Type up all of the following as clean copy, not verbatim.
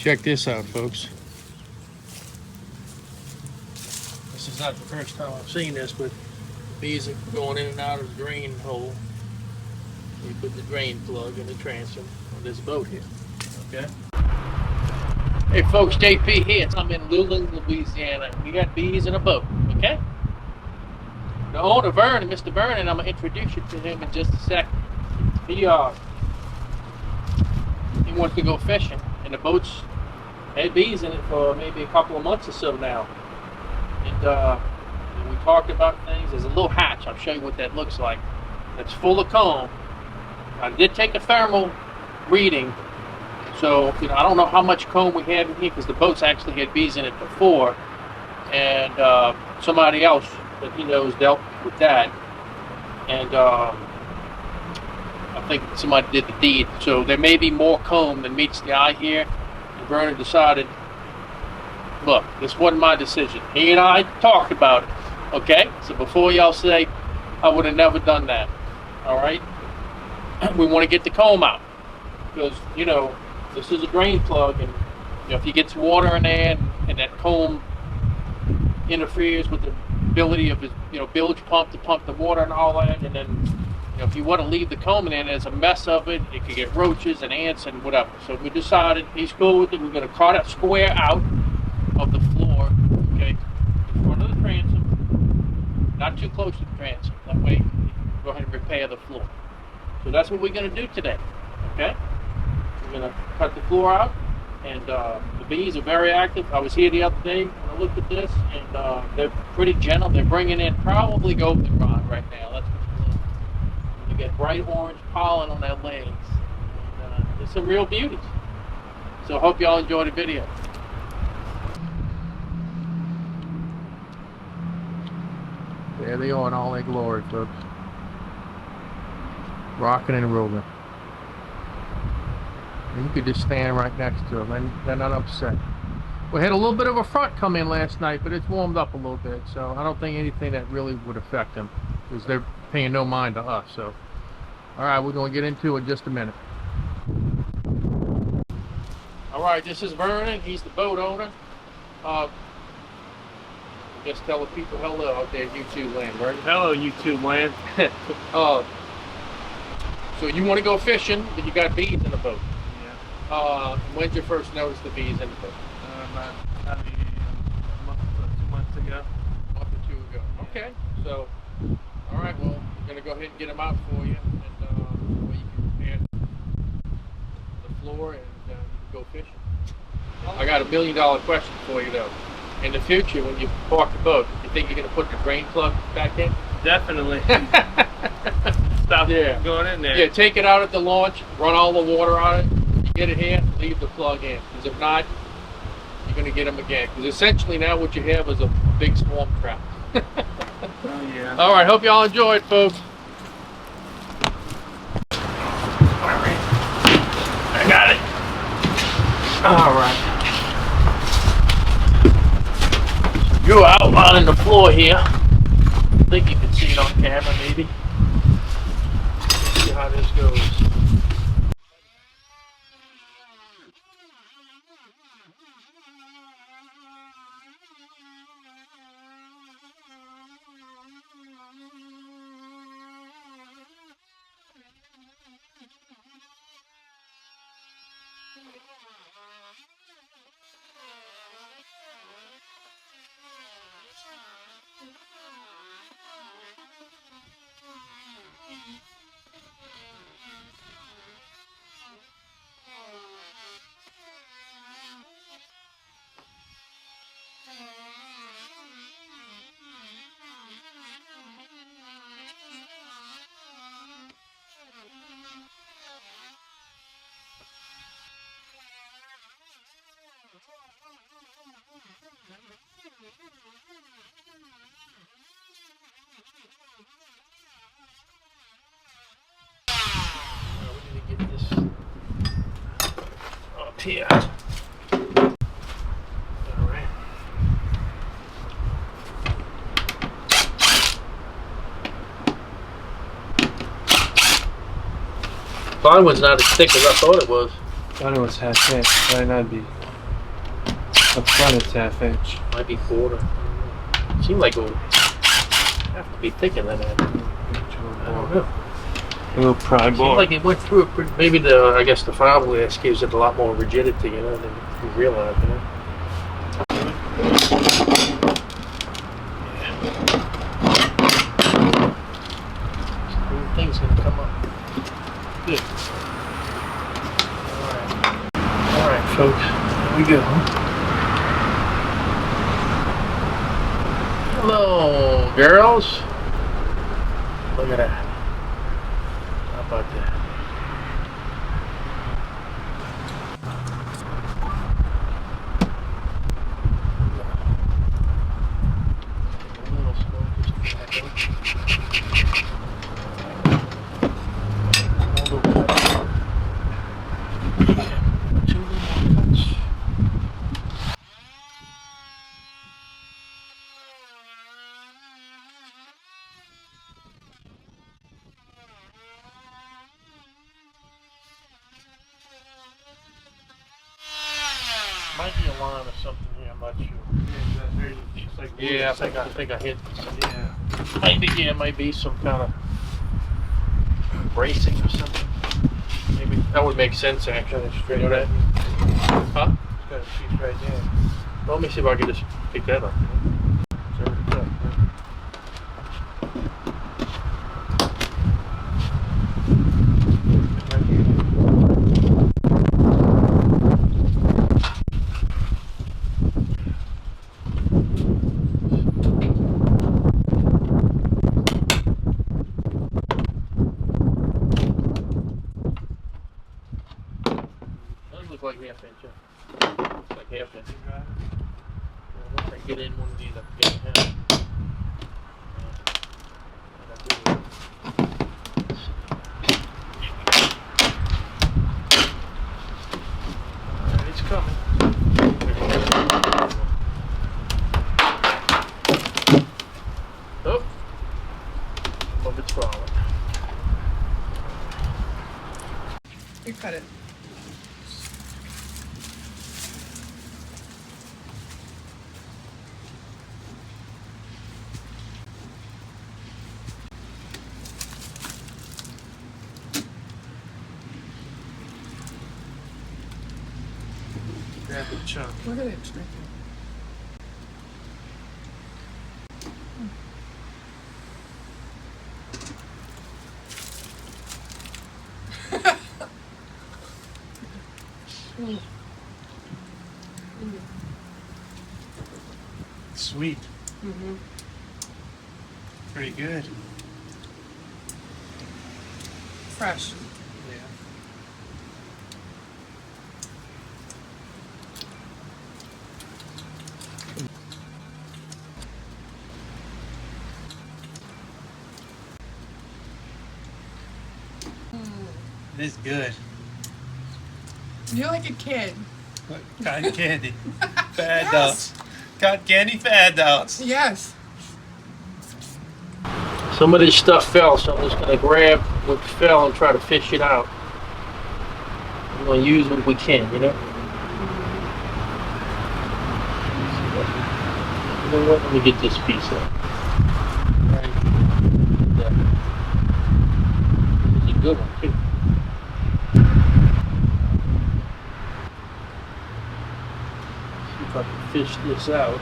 Check this out, folks. This is not the first time I've seen this, but bees are going in and out of the drain hole. You put the drain plug in the transom on this boat here. Okay. Hey folks, JP here. I'm in Luling, Louisiana. We got bees in a boat. Okay. The owner, Vernon, Mr. Vernon, I'm gonna introduce you to him in just a second. He wants to go fishing, and the boat's had bees in it for maybe a couple of months or so now. And we talked about things. There's a little hatch. I'll show you what that looks like. That's full of comb. I did take a thermal reading, so I don't know how much comb we have in here because the boat's actually had bees in it before, and somebody else that he knows dealt with that, and I think somebody did the deed. So there may be more comb than meets the eye here. And Vernon decided, look, this wasn't my decision. He and I talked about it. Okay, so before y'all say I would have never done that, all right? We want to get the comb out because this is a drain plug, and if you get some water in there and that comb interferes with the ability of his bilge pump to pump the water and all that, and then if you want to leave the comb in there, there's a mess of it. It could get roaches and ants and whatever. So we decided he's cool with it. We're going to cut a square out of the floor, okay, in front of the transom, not too close to the transom. That way, you can go ahead and repair the floor. So that's what we're going to do today, okay? We're going to cut the floor out, and the bees are very active. I was here the other day when I looked at this, and they're pretty gentle. They're bringing in probably goldenrod right now. That's what they're doing. You get bright orange pollen on their legs. And, there's some real beauties. So I hope y'all enjoy the video. There they are in all their glory, folks. Rocking and rolling. And you could just stand right next to them, and they're not upset. We had a little bit of a front come in last night, but it's warmed up a little bit, so I don't think anything that really would affect them, because they're paying no mind to us. So, all right, we're going to get into it in just a minute. All right, this is Vernon. He's the boat owner. Just tell the people hello out there in YouTube land, right? Hello, YouTube land. So you want to go fishing, but you got bees in the boat. Yeah. When did you first notice the bees in the boat? About a month or 2 months ago. A month or two ago. Okay. So, all right. Well, we're gonna go ahead and get them out for you, and well, you can repair the floor, and you can go fishing. I got $1 million question for you though. In the future, when you park the boat, you think you're gonna put the drain plug back in? Definitely. Stop going in there. Yeah, take it out at the launch, run all the water on it. When you get it here, leave the plug in. Because if not, you're going to get them again. Because essentially now what you have is a big swarm trap. Oh, yeah. All right, hope y'all enjoy it, folks. All right. I got it. All right. You're outlining the floor here. I think you can see it on camera, maybe. Let's see how this goes. We need to get this up here. All right. Plywood's not as thick as I thought it was. I thought it was half thick. Might not be. Up front it's ½ inch. Might be quarter. Seemed like it would have to be thicker than that. I don't know. A little pry Seems bar. like it went through it pretty, maybe I guess the fiberglass gives it a lot more rigidity, you know, than you realize, you know. Thing's gonna come up. Good. Alright, folks. Here we go. Hello, girls. Look at that. How about that? A little slow, just back up. Two more cuts. Might be a line or something here, I'm not sure. Yeah, I think I hit. Yeah. Might be some kind of bracing or something. Maybe that would make sense actually. You know that? Huh? It's got a piece right there. Well, let me see if I can just pick that up. It's already cut, right? Right here. Does look like half inch. Yeah. Looks like half inch. Once I get in one of these, I can get it. Alright, it's coming. Oh, some of it's falling. You cut it. Grab a chunk. Look at it drinking. Sweet. Mm-hmm. Pretty good. Fresh. Yeah. It is good. You're like a kid. Cotton candy. For Yes. adults. Cotton candy for adults. Yes. Some of this stuff fell, so I'm just gonna grab what fell and try to fish it out. We're gonna use what we can, you know? You know what? Let me get this piece up. Right. This is a good one, too. See if I can fish this out.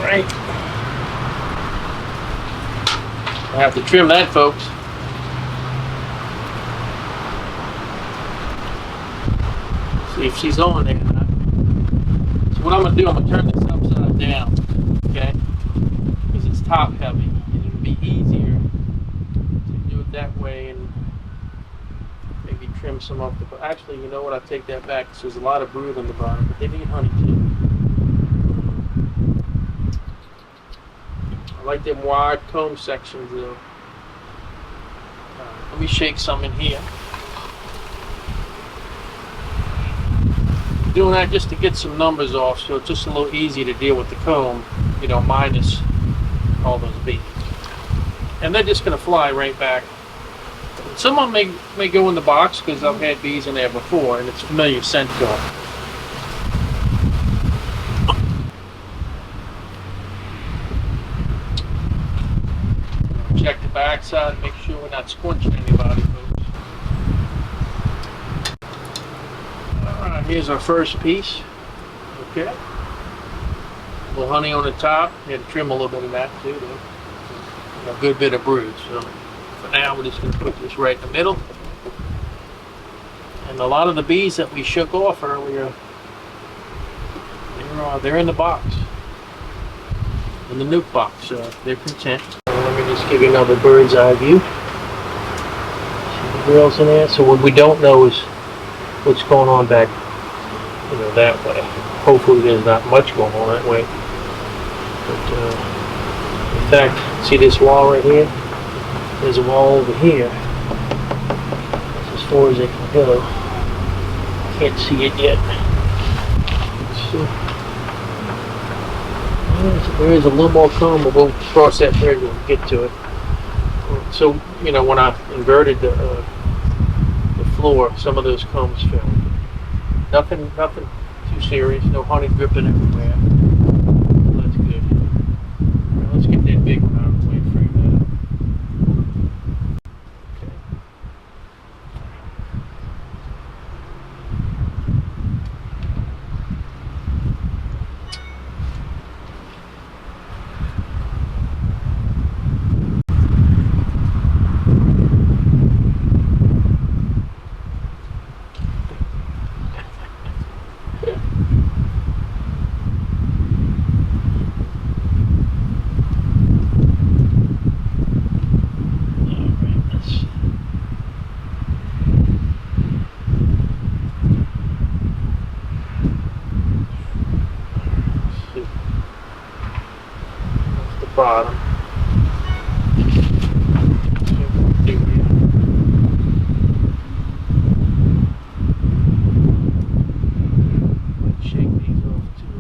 Alright. I have to trim that, folks. See if she's on there. So what I'm going to do, I'm going to turn this upside down, okay? Because it's top heavy. And it'll be easier to do it that way and maybe trim some off the... Actually, you know what? I take that back. So there's a lot of brood on the bottom, but they need honey too. I like them wide comb sections though. Let me shake some in here. Doing that just to get some numbers off, so it's just a little easier to deal with the comb, you know, minus all those beads. and they're just gonna fly right back. Some of them may go in the box because I've had bees in there before, and it's familiar scent to them. Check the backside, make sure we're not squinching anybody, folks. Alright, here's our first piece. Okay. A little honey on the top. You had to trim a little bit of that too, though. A good bit of brood. So for now, we're just going to put this right in the middle. And a lot of the bees that we shook off earlier, they're in the box. In the nuke box, so they're content. Let me just give you another bird's eye view. See the girls in there? So what we don't know is what's going on back, that way. Hopefully there's not much going on that way. But, in fact, see this wall right here? There's a wall over here. That's as far as it can go. Can't see it yet. Let's see. There is a little more comb, but we'll cross that bridge when we get to it. So, when I inverted the floor, some of those combs fell. Nothing too serious. No honey dripping everywhere. That's good. Now let's get that big one out of the way for you. Bottom. Shake these off too.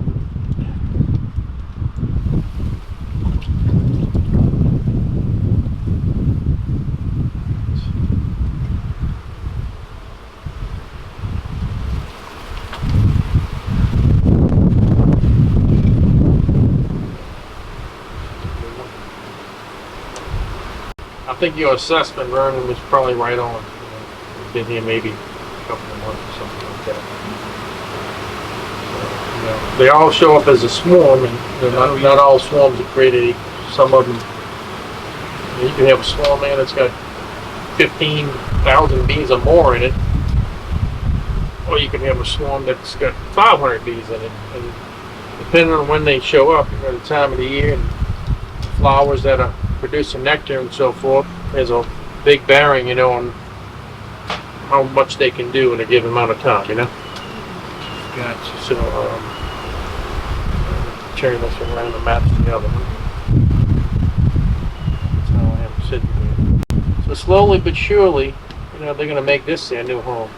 I think your assessment, Vernon, was probably right on. You've been here maybe a couple of months or something like that. So, they all show up as a swarm, and they're not all swarms are created equal. Some of them, you can have a swarm man that's got 15,000 bees or more in it, or you can have a swarm that's got 500 bees in it. And depending on when they show up, the time of the year, and flowers that are producing nectar and so forth, there's a big bearing, on how much they can do in a given amount of time, Gotcha. So, turn this around and match the other one. That's how I am sitting here. So slowly but surely, they're going to make this their new home.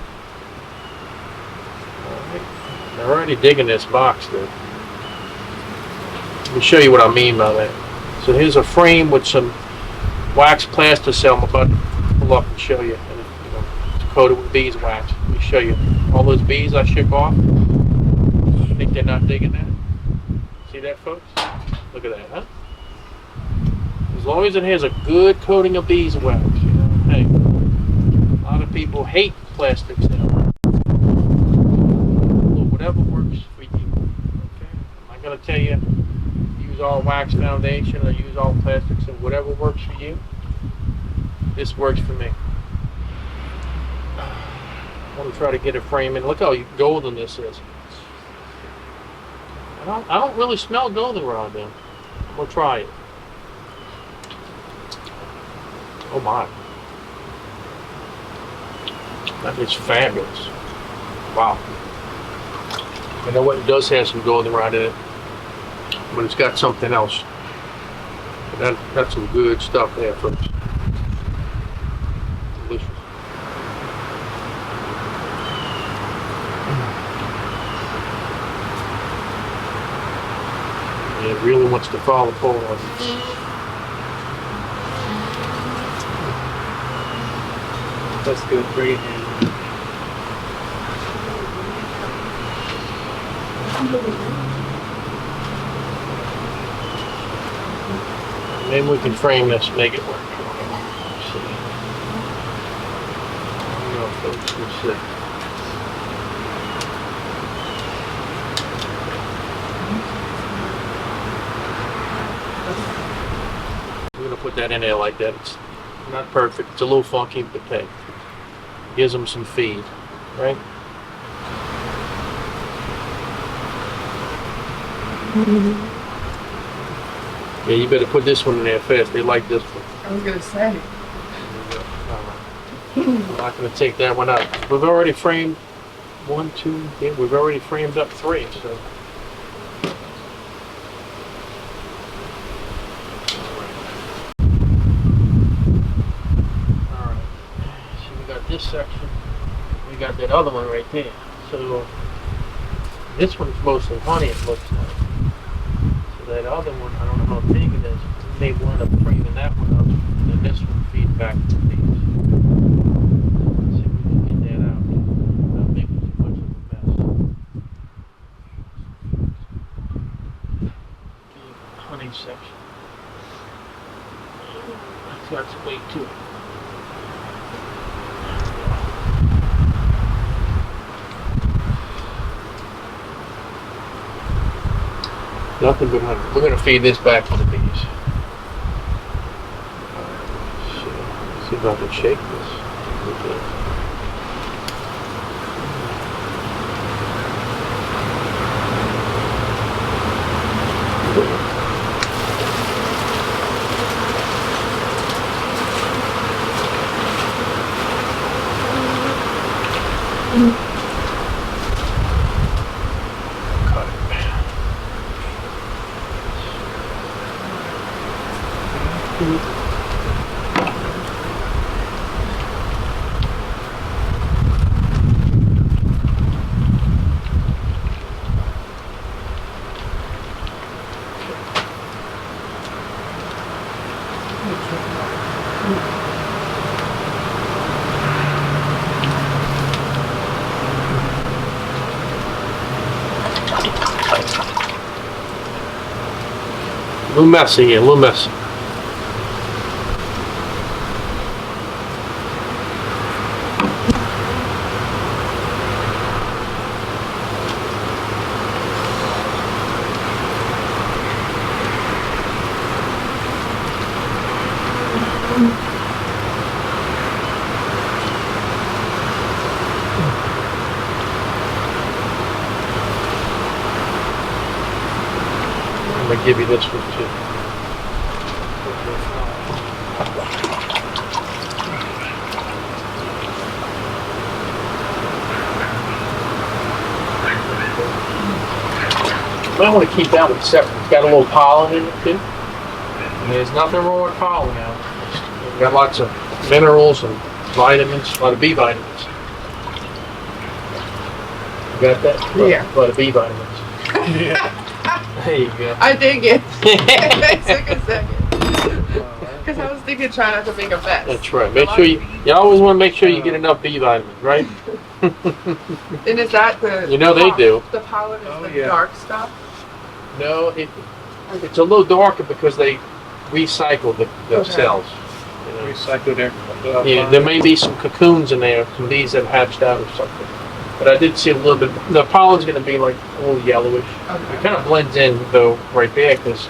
Alright. They're already digging this box, though. Let me show you what I mean by that. So here's a frame with some wax plasticell. I'm about to pull up and show you. And it's coated with beeswax. Let me show you. All those bees I shook off. I think they're not digging that. See that, folks? Look at that, huh? As long as it has a good coating of beeswax, hey, a lot of people hate plastic cell. Well, whatever works for you. Okay? I'm not going to tell you all wax foundation or use all plastics, and whatever works for you, this works for me. I want to try to get a frame in. Look how golden this is. I don't really smell goldenrod then. I'm gonna try it. Oh my, that is fabulous. Wow. You know what? It does have some goldenrod in it, but it's got something else. That's some good stuff there, folks. Delicious. It really wants to fall apart. That's good. Bring it in. Maybe we can frame this, make it work. Let's see. I don't know if folks can see. I'm gonna put that in there like that. It's not perfect. It's a little funky, but hey, gives them some feed, right? Yeah, you better put this one in there fast. They like this one. I was gonna say. I'm not gonna take that one out. We've already framed 1, 2, yeah, we've already framed up 3, so. Alright. So we got this section. We got that other one right there. So this one's mostly honey, it looks like. So that other one, I don't know how big it is. We may wind up framing that one up, and then this one feed back to these. See if we can get that out without making too much of a mess. The honey section. That's way too. Nothing but honey. We're going to feed this back to the bees. See if I can shake this. Cut it. A little messy here, a little messy. I'm gonna give you this one too. You might want to keep that one separate. It's got a little pollen in it too. And there's nothing wrong with pollen now. It's got lots of minerals and vitamins, a lot of B vitamins. You got that? Yeah. A lot of B vitamins. Yeah. There you go. I dig it. It took a second. Because I was thinking trying not to make a mess. That's right. Make sure you always want to make sure you get enough B vitamins, right? And is that the... You know they do. The pollen is Oh, the yeah. dark stuff? No, it's a little darker because they recycle the Okay. cells. You know? Recycle their. Yeah, there may be some cocoons in there, some bees that hatched out or something. But I did see a little bit. The pollen's going to be like a little yellowish. It Okay. kind of blends in though right there because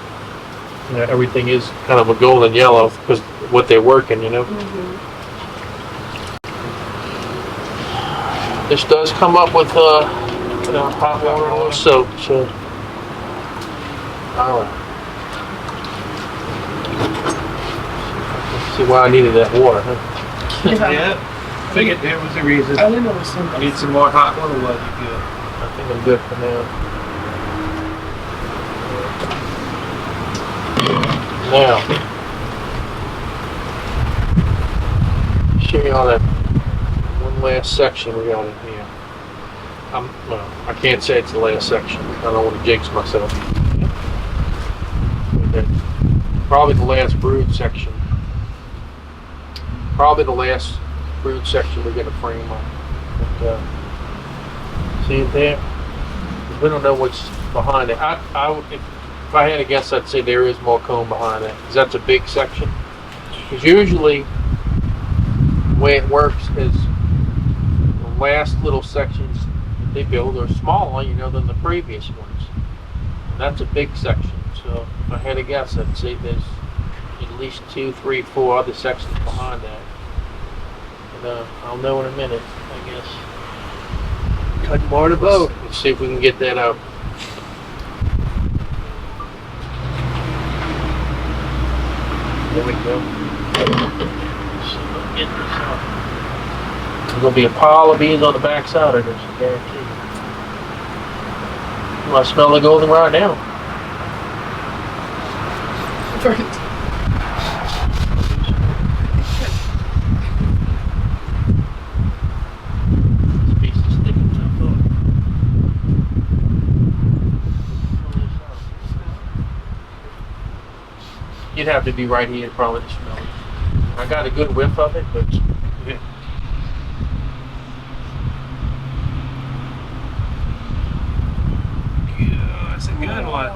everything is kind of a golden yellow because what they're working, you know. Mm-hmm. This does come up with hot water and a little soap, so. All right. See why I needed that water, huh? Yeah. Figured there was a reason. I didn't know it was so I need some more hot water. Well, you good. I think I'm good for now. Now, show you all that one last section we got in here. Well, I can't say it's the last section. I don't want to jinx myself. Okay. Probably the last brood section. Probably the last crude section we're gonna frame on. But, see it there? We don't know what's behind it. If I had to guess, I'd say there is more comb behind it, because that's a big section. Because usually, the way it works is the last little sections that they build are smaller, than the previous ones. And that's a big section. So if I had to guess, I'd say there's at least 2, 3, 4 other sections behind that. And I'll know in a minute, I guess. Cut more to boat. Let's see if we can get that out. There we go. Let's see if I can get this out. There's gonna be a pile of beans on the back side of this, I guarantee you. Well, I smell the goldenrod now. This piece is sticking to the foot. You'd have to be right here probably to smell it. I got a good whiff of it, but yeah. Yeah, that's a good one.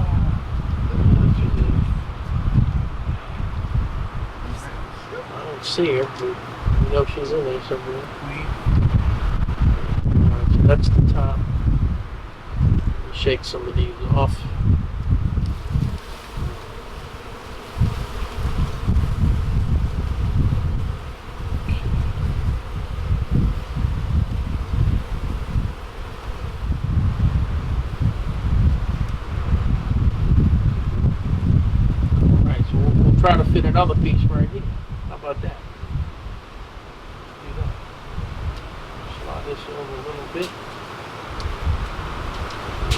I don't see her, but she's in there somewhere. Alright, so that's the top. Shake some of these off. Try to fit another piece right here. How about that? Do that. Slide this over a little bit.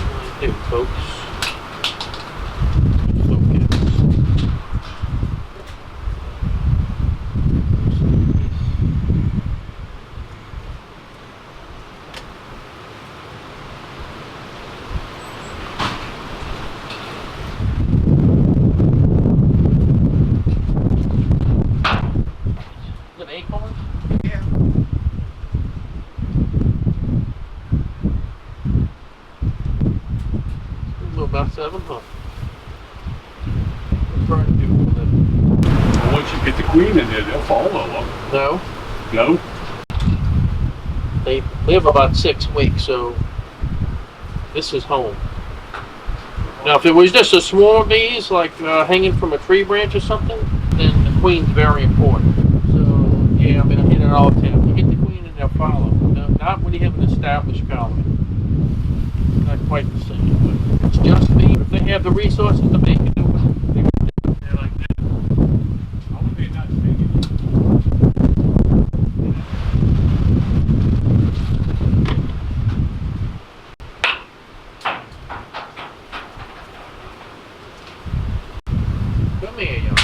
Right there, folks. Focus. Yeah. About 7, huh? What's trying to do with them? Well, once you get the queen in there, they'll follow them. No, No? they live about 6 weeks, so this is home. Now, if it was just a swarm of bees, like hanging from a tree branch or something, then the queen's very important. So, yeah, I hit it all the time. You get the queen and they'll follow. No, not when you have an established colony. Not quite the same, but it's just me. If they have the resources to make it, they're like that. How would they not make it? Come here, y'all.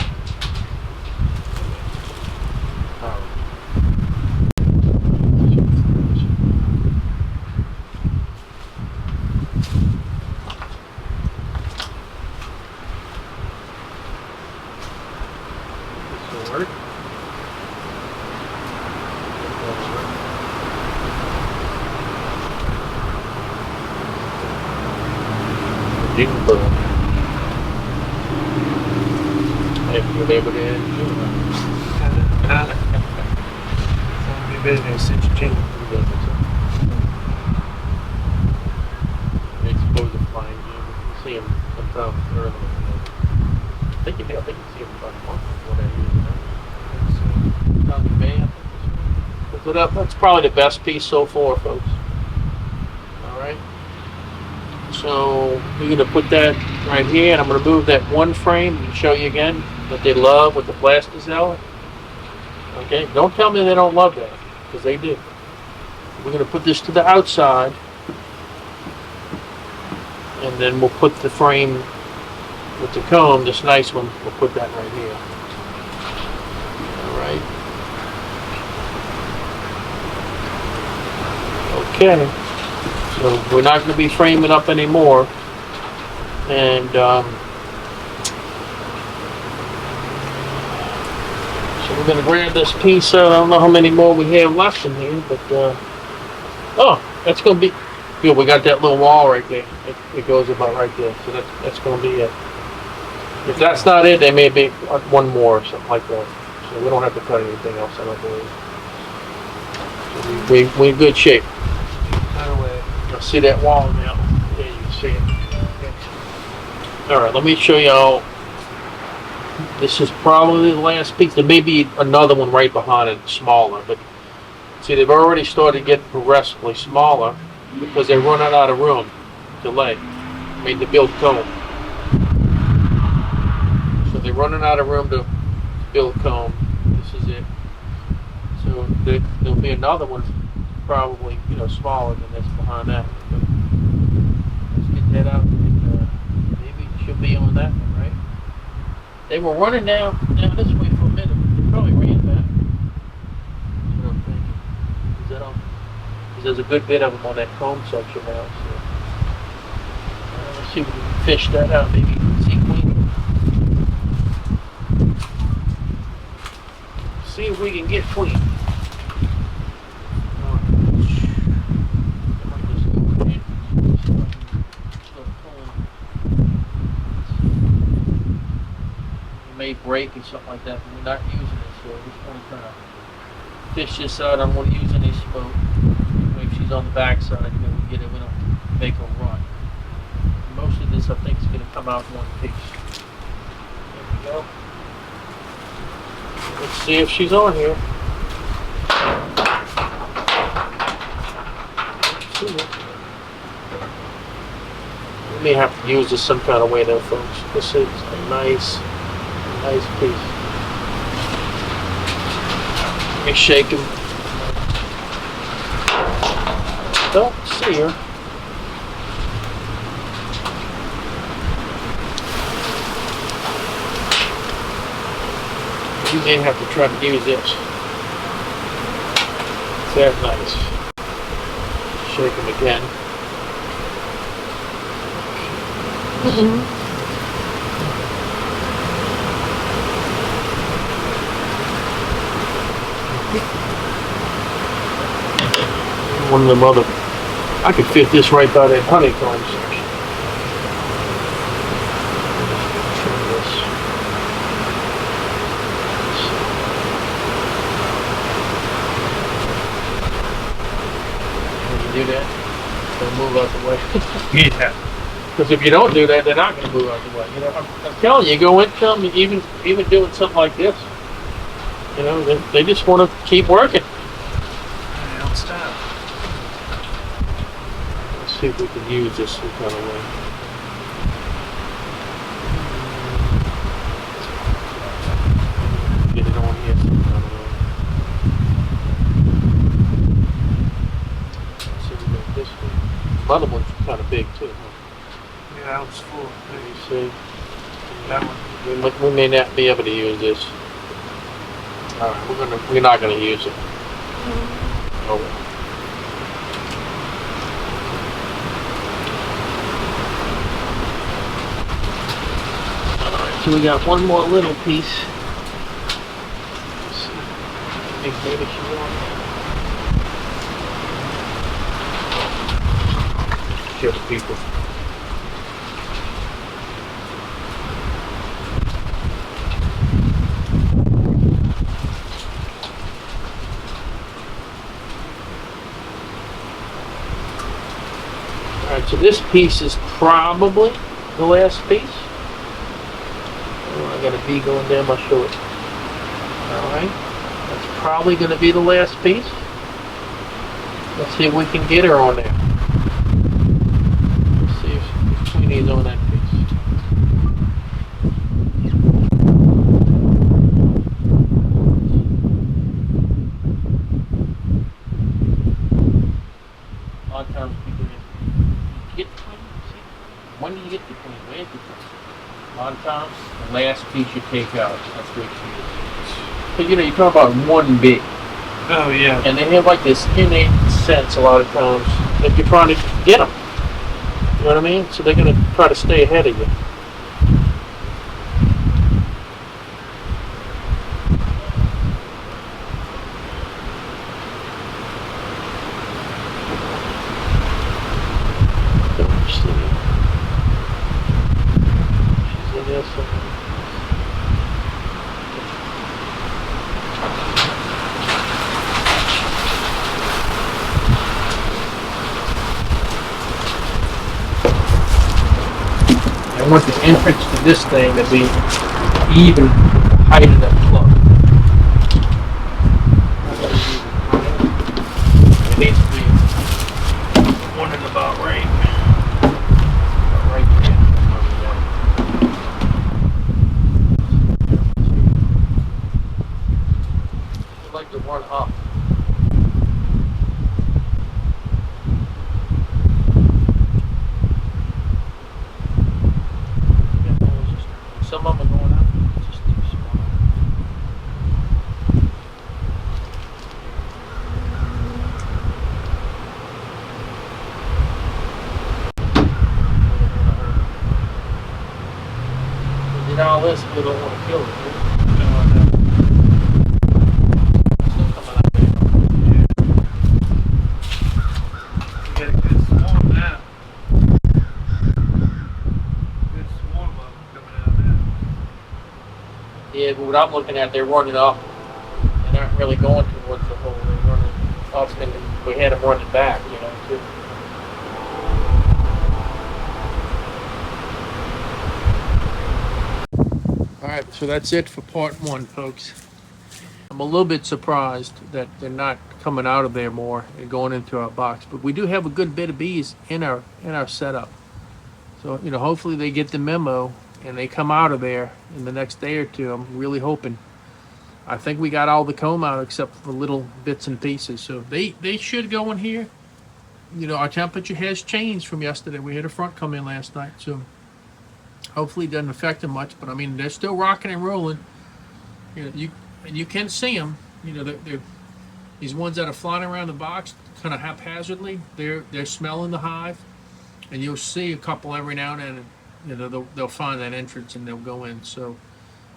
Jingle. If you're able to Be better since you changed. They expose the flying game. You can see them sometimes early. I think you can see them about once before they use down the bay, I think. So that's probably the best piece so far, folks. Alright. So we're going to put that right here, and I'm going to move that one frame and show you again what they love with the plasticelle. Okay, don't tell me they don't love that, because they do. We're going to put this to the outside, and then we'll put the frame with the comb, this nice one, we'll put that right here. Alright. Okay. So we're not going to be framing up anymore, and so So we're gonna grab this piece out. I don't know how many more we have left in here, but oh, that's gonna be good. We got that little wall right there. It goes about right there. So that's gonna be it. If that's not it, there may be one more or something like that. So we don't have to cut anything else, I don't believe. So we in good shape. Cut away. You'll see that wall now. Yeah, you can see it. All right, let me show y'all. This is probably the last piece. There may be another one right behind it, smaller. But see, they've already started getting progressively smaller because they're running out of room to lay. I mean, to build comb. So they're running out of room to build comb. This is it. So there'll be another one, probably smaller than this behind that. But let's get that out. And, maybe it should be on that one, right? They were running down this way for a minute. They probably ran back. That's what I'm thinking. Is that on? Because there's a good bit of them on that comb section now. So let's see if we can fish that out. Maybe you can see Queen. See if we can get Queen. May break or something like that, but we're not using it, so we're just going to try to fish this out. I'm going to use this boat. If she's on the backside, we get it, we don't make her run. Most of this, I think, is going to come out in one piece. There we go. Let's see if she's on here. We may have to use this some kind of way though, folks. This is a nice piece. Let me shake him. Don't see her. You may have to try to use this. Is that nice? Shake him again. One of them other, I could fit this right by that honeycomb section. When you do that, they'll move out the way. Yeah. Because if you don't do that, they're not going to move out the way. I'm telling you, go into them, even doing something like this. They just want to keep working. They don't stop. Let's see if we can use this some kind of way. Get it on here some kind of way. Let's see if we got this one. The other one's kind of big too, huh? Yeah, that one's full. Let me see. That one. We may not be able to use this. All right, we're not gonna use it. Oh. All right, so we got one more little piece. Let's see. I think maybe she's on. Just people. Alright, so this piece is probably the last piece. Oh, I got a bee going down my short. Alright, that's probably going to be the last piece. Let's see if we can get her on there. Let's see if Queenie's on that piece. A lot of times people get the queen. See? When do you get the queen? Where's the queen? A lot of times, the last piece you take out, that's where she is. Because you talk about one big. Oh, yeah. And they have like this innate sense a lot of times that you're trying to get them. You know what I mean? So they're going to try to stay ahead of you. want the entrance to this thing to be even height of that plug. It needs to be one and about right. About right there. I'd like to one up. Some of them are going up. It's just too small. Did all this, we don't want to kill it. Do we? Still coming out there. You get a good swarm now. Good swarm of them coming out there. Yeah, but what I'm looking at, they're running up. They're not really going towards the hole. They're running up, and we had them running back, you know, too. All right, so that's it for part one, folks. I'm a little bit surprised that they're not coming out of there more and going into our box, but we do have a good bit of bees in our setup. So, you know, hopefully they get the memo and they come out of there in the next day or two. I'm really hoping. I think we got all the comb out except for the little bits and pieces. So they should go in here. You know, our temperature has changed from yesterday. We had a front come in last night, so hopefully it doesn't affect them much. But I mean, they're still rocking and rolling. You know, you can see them. You know, they're these ones that are flying around the box kind of haphazardly. They're smelling the hive, and you'll see a couple every now and then. You know, they'll find that entrance and they'll go in. So,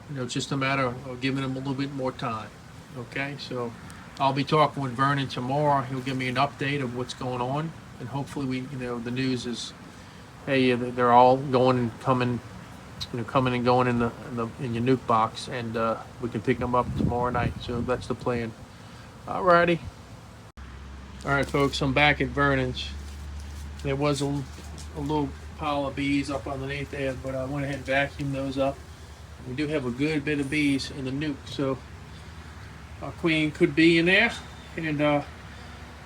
you know, it's just a matter of giving them a little bit more time. Okay, so I'll be talking with Vernon tomorrow. He'll give me an update of what's going on, and hopefully the news is, hey, they're all going and coming, you know, coming and going in your nuke box, and we can pick them up tomorrow night. So that's the plan. Alrighty. All right, folks, I'm back at Vernon's. There was a little pile of bees up underneath there, but I went ahead and vacuumed those up. We do have a good bit of bees in the nuke, so our queen could be in there. And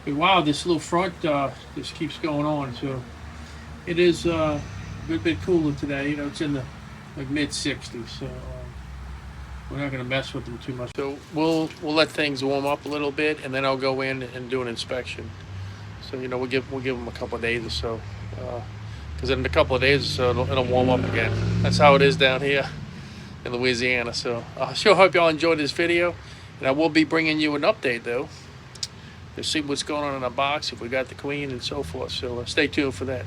wow, this little front just keeps going on. So it is a good bit cooler today. You know, it's in the mid 60s, so we're not going to mess with them too much. So we'll let things warm up a little bit, and then I'll go in and do an inspection. So, you know, we'll give them a couple of days or so, because in a couple of days or so it'll warm up again. That's how it is down here in Louisiana. So I sure hope y'all enjoyed this video, and I will be bringing you an update though to see what's going on in our box, if we got the queen and so forth. So stay tuned for that.